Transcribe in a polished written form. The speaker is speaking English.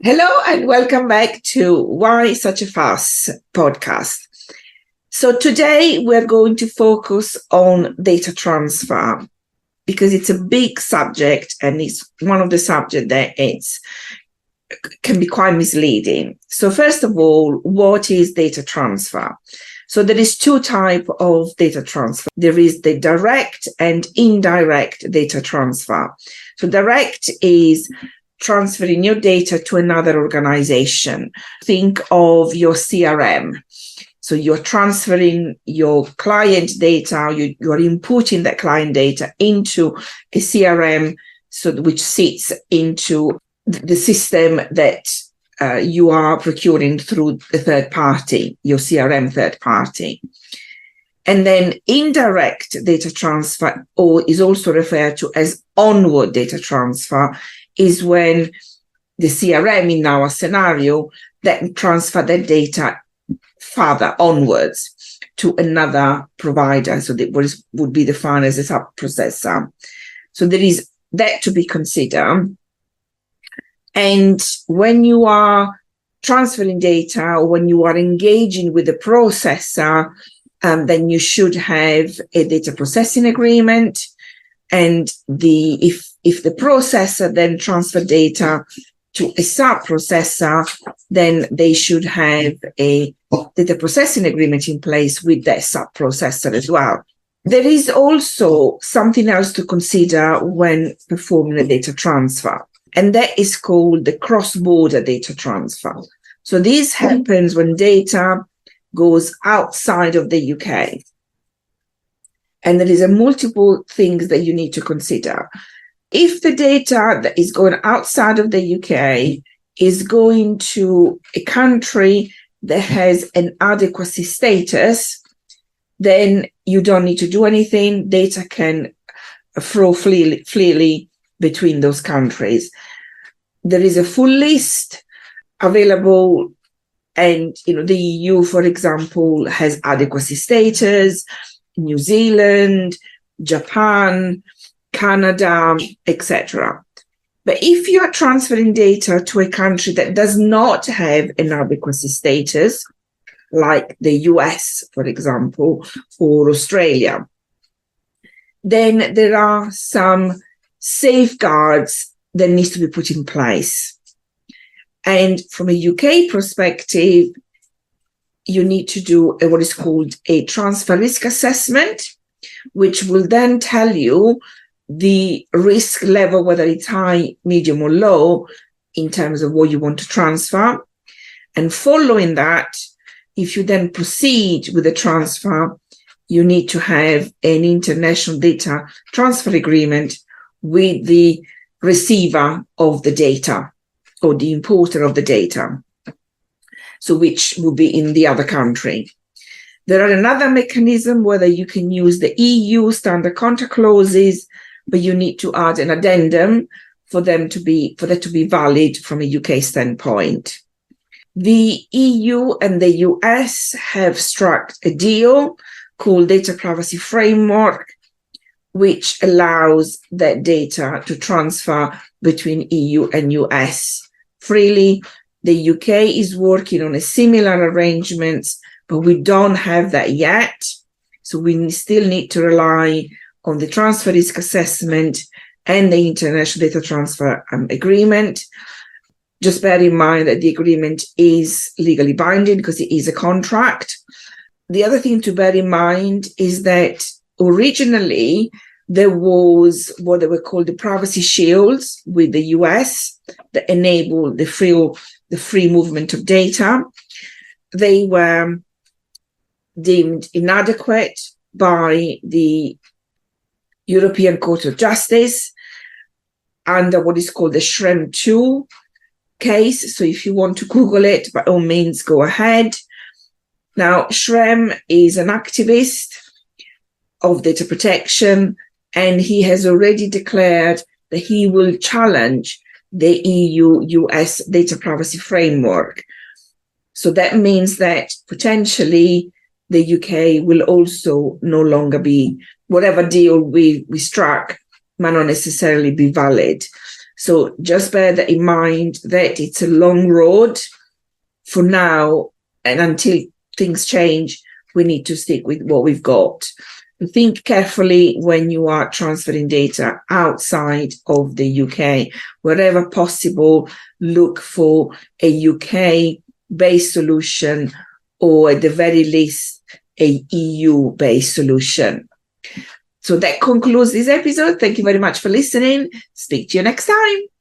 Hello and welcome back to Why Such a Fuss podcast. So today we're going to focus on data transfer because it's a big subject and it's one of the subjects that can be quite misleading. So first of all, what is data transfer? So there is two types of data transfer. There is the direct and indirect data transfer. So direct is transferring your data to another organization. Think of your CRM. So you're transferring your client data, you are inputting that client data into a CRM, which sits into the system that you are procuring through the third party, your CRM third party. And then indirect data transfer, or is also referred to as onward data transfer, is when the CRM in our scenario then transfer that data further onwards to another provider. So that would be defined as a sub-processor. So there is that to be considered. And when you are transferring data or when you are engaging with the processor, then you should have a data processing agreement. And if the processor then transfer data to a sub-processor, then they should have a data processing agreement in place with that sub-processor as well. There is also something else to consider when performing a data transfer, and that is called the cross-border data transfer. So this happens when data goes outside of the UK. And there is a multiple things that you need to consider. If the data that is going outside of the UK is going to a country that has an adequacy status, then you don't need to do anything. Data can flow freely between those countries. There is a full list available, and the EU, for example, has adequacy status. New Zealand, Japan, Canada, etc. But if you are transferring data to a country that does not have an adequacy status, like the US, for example, or Australia, then there are some safeguards that needs to be put in place. And from a UK perspective, you need to do what is called a transfer risk assessment, which will then tell you the risk level, whether it's high, medium, or low, in terms of what you want to transfer. And following that, if you then proceed with the transfer, you need to have an international data transfer agreement with the receiver of the data or the importer of the data. So which will be in the other country. There are another mechanism whether you can use the EU standard contract clauses, but you need to add an addendum for that to be valid from a UK standpoint. The EU and the US have struck a deal called Data Privacy Framework, which allows that data to transfer between EU and US freely. The UK is working on a similar arrangements, but we don't have that yet. So we still need to rely on the transfer risk assessment and the international data transfer agreement. Just bear in mind that the agreement is legally binding because it is a contract. The other thing to bear in mind is that originally there was what they were called the privacy shields with the US that enabled the free movement of data. They were deemed inadequate by the European Court of Justice under what is called the Schrems 2 case. So if you want to Google it, by all means, go ahead. Now, Schrems is an activist of data protection, and he has already declared that he will challenge the EU-US data privacy framework. So that means that potentially the UK will also no longer be, whatever deal we struck might not necessarily be valid. So just bear that in mind, that it's a long road for now, and until things change, we need to stick with what we've got. Think carefully when you are transferring data outside of the UK. Wherever possible, look for a UK-based solution, or at the very least, a EU-based solution. So that concludes this episode. Thank you very much for listening. Speak to you next time.